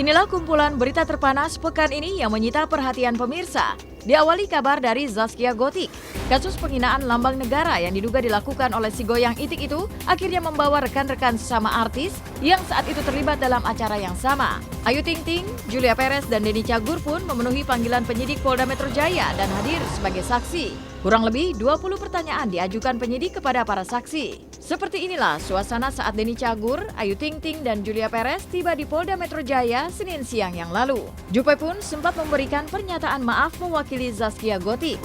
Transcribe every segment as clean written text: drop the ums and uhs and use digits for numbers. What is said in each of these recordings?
Inilah kumpulan berita terpanas pekan ini yang menyita perhatian pemirsa. Diawali kabar dari Zaskia Gotik. Kasus penghinaan lambang negara yang diduga dilakukan oleh si goyang itik itu akhirnya membawa rekan-rekan sesama artis yang saat itu terlibat dalam acara yang sama. Ayu Ting Ting, Julia Perez, dan Denny Cagur pun memenuhi panggilan penyidik Polda Metro Jaya dan hadir sebagai saksi. Kurang lebih 20 pertanyaan diajukan penyidik kepada para saksi. Seperti inilah suasana saat Denny Cagur, Ayu Ting Ting, dan Julia Perez tiba di Polda Metro Jaya Senin siang yang lalu. Jupe pun sempat memberikan pernyataan maaf mewakili Zaskia Gotik.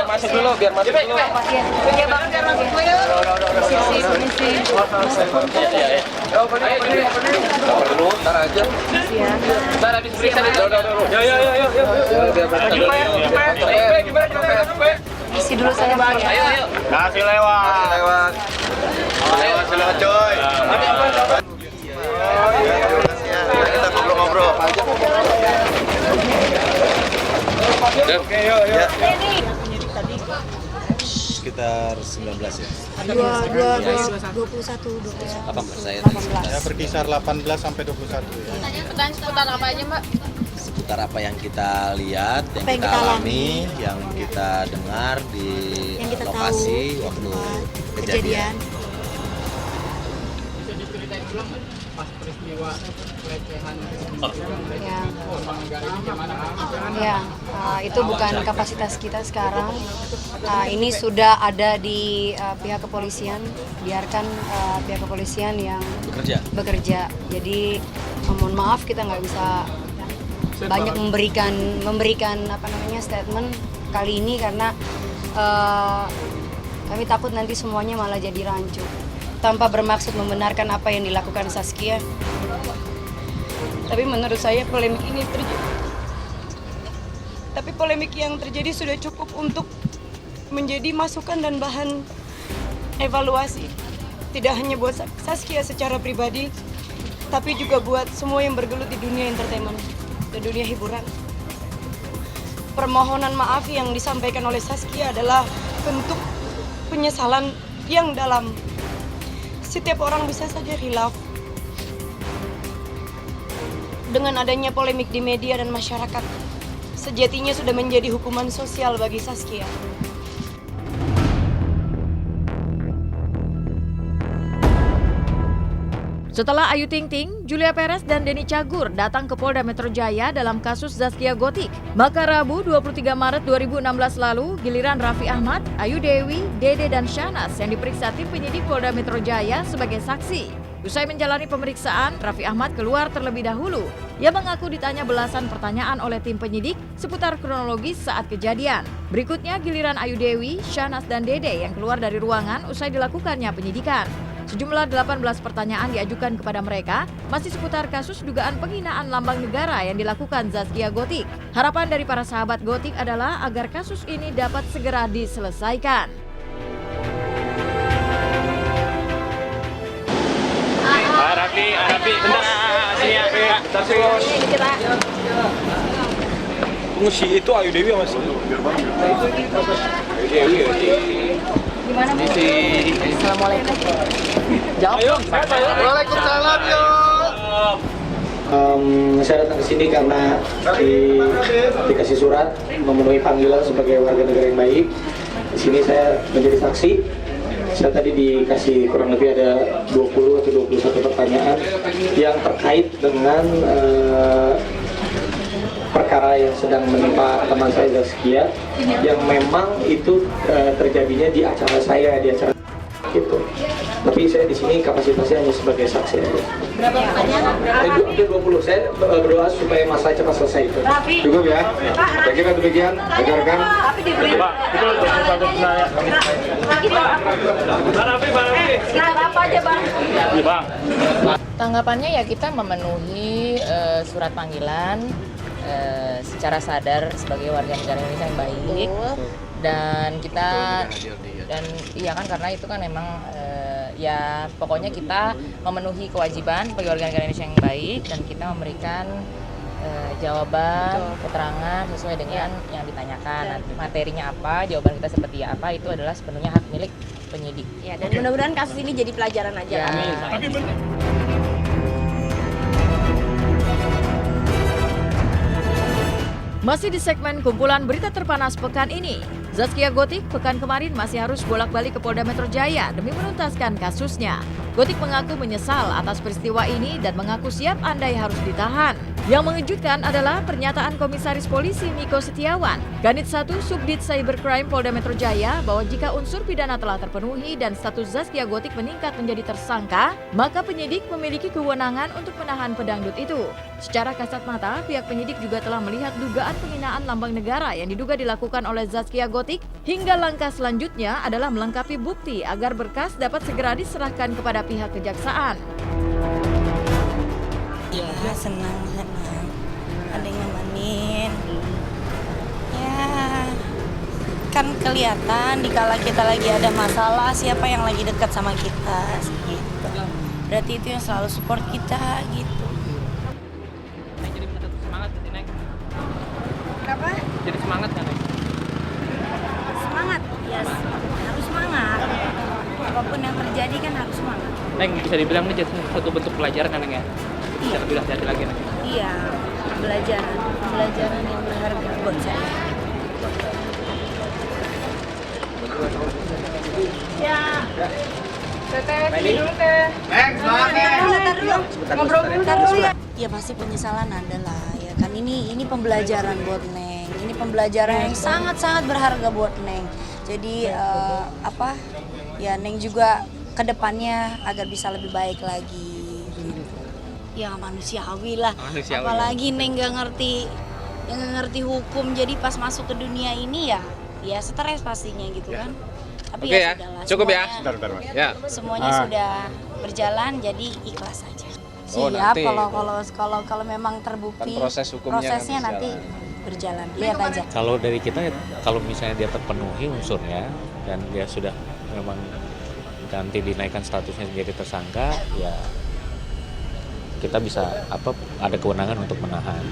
Masuk dulu, biar masuk dulu. Iya bang, Dulu, ntar aja. Ntar habis periksa dulu. isi dulu saya bang. Ayo. Kasih lewat. Lewat coy. Kita ngobrol-ngobrol. Oke, yuk. Sekitar 19 ya. 21. Ya berkisar 18 sampai 21 ya. Pertanyaan seputar apa aja mbak? Seputar apa yang kita lihat, yang Apa yang kita kita alami, yang kita dengar di Yang kita lokasi tahu, waktu tempat kejadian. Itu bukan kapasitas kita sekarang. Ini sudah ada di pihak kepolisian. Biarkan pihak kepolisian yang bekerja. Jadi mohon maaf kita nggak bisa banyak memberikan statement kali ini karena kami takut nanti semuanya malah jadi rancu. Tanpa bermaksud membenarkan apa yang dilakukan Zaskia. Tapi menurut saya polemik ini terjadi. Tapi polemik yang terjadi sudah cukup untuk menjadi masukan dan bahan evaluasi. Tidak hanya buat Zaskia secara pribadi, tapi juga buat semua yang bergelut di dunia entertainment, di dunia hiburan. Permohonan maaf yang disampaikan oleh Zaskia adalah bentuk penyesalan yang dalam. Setiap orang bisa saja khilaf. Dengan adanya polemik di media dan masyarakat, sejatinya sudah menjadi hukuman sosial bagi Zaskia. Setelah Ayu Ting Ting, Julia Perez, dan Denny Cagur datang ke Polda Metro Jaya dalam kasus Zaskia Gotik, maka Rabu 23 Maret 2016 lalu, giliran Raffi Ahmad, Ayu Dewi, Dede, dan Shahnaz yang diperiksa tim penyidik Polda Metro Jaya sebagai saksi. Usai menjalani pemeriksaan, Raffi Ahmad keluar terlebih dahulu. Ia mengaku ditanya belasan pertanyaan oleh tim penyidik seputar kronologis saat kejadian. Berikutnya giliran Ayu Dewi, Shahnaz, dan Dede yang keluar dari ruangan usai dilakukannya penyidikan. Sejumlah 18 pertanyaan diajukan kepada mereka, masih seputar kasus dugaan penghinaan lambang negara yang dilakukan Zaskia Gotik. Harapan dari para sahabat Gotik adalah agar kasus ini dapat segera diselesaikan. Arabi, bentar. Sini ya. Bentar sih. Fungsi itu Ayu Dewi sama sih. Ayu Dewi. Gimana Bu? Assalamualaikum. Jawab. Waalaikumsalam, yuk. Saya datang ke sini karena dikasih surat memenuhi panggilan sebagai warga negara yang baik. Di sini saya menjadi saksi. Saya tadi dikasih kurang lebih ada 20 atau 21 pertanyaan yang terkait dengan perkara yang sedang menimpa teman saya Zaskia, yang memang itu terjadinya di acara saya, di acara gitu. Tapi saya di sini kapasitasnya hanya sebagai saksi aja. Berapa pertanyaan? Ada 20. Saya berdoa supaya masalah cepat selesai itu. Cukup ya? Saya kira demikian. Rekan-rekan. Pak, itu untuk satu penanya. Apa aja bang? Bang. Tanggapannya ya kita memenuhi surat panggilan secara sadar sebagai warga negara Indonesia yang baik, dan kita iya kan karena itu kan memang ya pokoknya kita memenuhi kewajiban sebagai warga negara Indonesia yang baik dan kita memberikan jawaban, keterangan sesuai dengan yang ditanyakan. Nanti materinya apa, jawaban kita seperti apa, itu adalah sepenuhnya hak milik penyidik. Ya, dan mudah-mudahan kasus ini jadi pelajaran aja. Ya. Masih di segmen kumpulan berita terpanas pekan ini, Zaskia Gotik pekan kemarin masih harus bolak-balik ke Polda Metro Jaya demi menuntaskan kasusnya. Gotik mengaku menyesal atas peristiwa ini dan mengaku siap andai harus ditahan. Yang mengejutkan adalah pernyataan Komisaris Polisi Miko Setiawan, Kanit 1 Subdit Cybercrime Polda Metro Jaya, bahwa jika unsur pidana telah terpenuhi dan status Zaskia Gotik meningkat menjadi tersangka, maka penyidik memiliki kewenangan untuk menahan pedangdut itu. Secara kasat mata, pihak penyidik juga telah melihat dugaan penghinaan lambang negara yang diduga dilakukan oleh Zaskia Gotik, hingga langkah selanjutnya adalah melengkapi bukti agar berkas dapat segera diserahkan kepada pihak kejaksaan. Ya, senang. Ada yang nemenin. Ya, kan kelihatan dikala kita lagi ada masalah, siapa yang lagi dekat sama kita, gitu. Berarti itu yang selalu support kita, gitu. Neng jadi tetap semangat gitu, Neng. Kenapa? Jadi semangat kan, Neng? Semangat, ya harus semangat. Apapun yang terjadi kan harus semangat. Neng, bisa dibilang ini jadi satu bentuk pelajaran kan, Neng ya? Bisa lebih hati-hati lagi, Neng. Iya, pelajaran yang berharga buat saya. Ya. Teteh, sini dulu teh. Neng, semangat Neng. Ngobrol dulu ya. Ya pasti penyesalan ada lah ya kan, ini pembelajaran buat Neng. Ini pembelajaran yang sangat-sangat berharga buat Neng. Jadi ya Neng juga kedepannya agar bisa lebih baik lagi. Ya manusiawi lah. Apalagi Neng nggak ngerti hukum, jadi pas masuk ke dunia ini ya stres pastinya gitu kan. Tapi Oke ya ya, sudahlah. cukup ya. Semuanya- Mas. Ya. Semuanya sudah berjalan, jadi ikhlas aja. Oh, Siap nanti. kalau memang terbukti Kan proses hukumnya prosesnya kan nanti berjalan. Lihat aja. Kalau dari kita, kalau misalnya dia terpenuhi unsurnya dan dia sudah memang nanti dinaikkan statusnya menjadi tersangka, ya kita bisa ada kewenangan untuk menahan.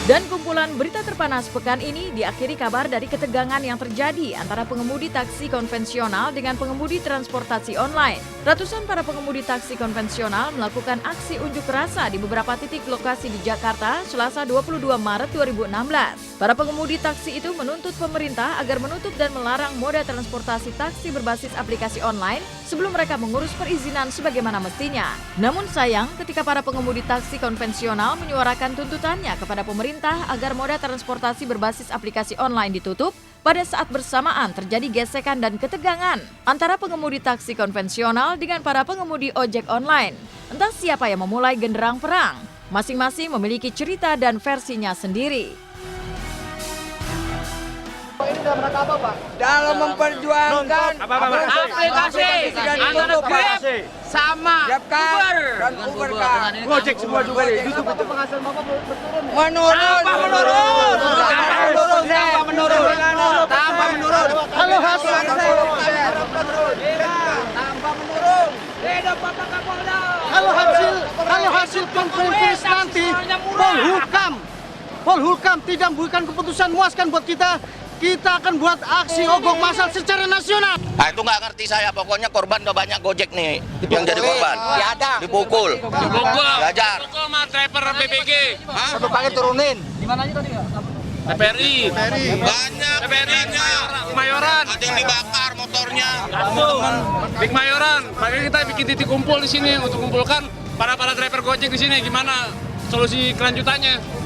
Dan kumpulan berita terpanas pekan ini diakhiri kabar dari ketegangan yang terjadi antara pengemudi taksi konvensional dengan pengemudi transportasi online. Ratusan para pengemudi taksi konvensional melakukan aksi unjuk rasa di beberapa titik lokasi di Jakarta Selasa 22 Maret 2016. Para pengemudi taksi itu menuntut pemerintah agar menutup dan melarang moda transportasi taksi berbasis aplikasi online sebelum mereka mengurus perizinan sebagaimana mestinya. Namun sayang, ketika para pengemudi taksi konvensional menyuarakan tuntutannya kepada pemerintah agar moda transportasi berbasis aplikasi online ditutup, pada saat bersamaan terjadi gesekan dan ketegangan antara pengemudi taksi konvensional dengan para pengemudi ojek online. Entah siapa yang memulai genderang perang, masing-masing memiliki cerita dan versinya sendiri. Dalam memperjuangkan aplikasi sudah ditutup Pak, sama Uber dan Uber kan. Gojek semua juga ditutup. Penghasilan Bapak menurun. Tambah menurun. Halo hasil tambah menurun. Hidup Bapak Kapolda. Kalau hasil konferensi nanti Polhukam tidak memberikan keputusan memuaskan buat kita akan buat aksi ogok massal secara nasional. Nah itu nggak ngerti saya, pokoknya korban udah banyak Gojek nih yang jadi korban. Dipukul. Diajar. Pukul sama driver BBG. Satu paket turunin. TPRI. Banyak. TPRI Mayoran. Ada yang dibakar motornya. Big Mayoran. Makanya kita bikin titik kumpul di sini untuk kumpulkan para driver Gojek di sini. Gimana solusi kelanjutannya?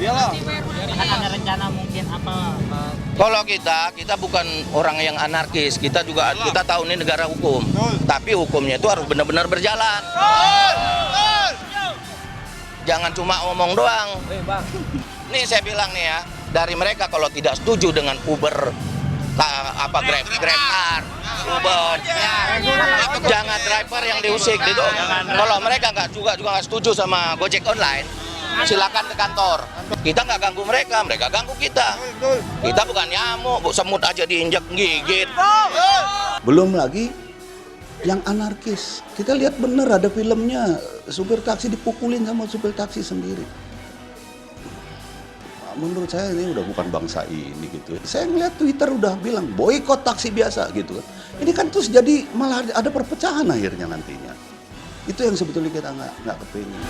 Ada rencana mungkin apa? Kalau kita bukan orang yang anarkis, kita tahu ini negara hukum. Tapi hukumnya itu harus benar-benar berjalan. Jangan cuma ngomong doang. Nih saya bilang nih ya, dari mereka kalau tidak setuju dengan Uber, Grab Car, Uber. Jangan driver yang diusik gitu. Kalau mereka juga nggak setuju sama Gojek online, silakan ke kantor. Kita nggak ganggu mereka, mereka ganggu kita. Kita bukan nyamuk, semut aja diinjak gigit. Belum lagi yang anarkis. Kita lihat bener ada filmnya, supir taksi dipukulin sama supir taksi sendiri. Menurut saya ini udah bukan bangsa ini gitu. Saya ngeliat Twitter udah bilang boikot taksi biasa gitu. Ini kan terus jadi malah ada perpecahan akhirnya nantinya. Itu yang sebetulnya kita nggak kepingin.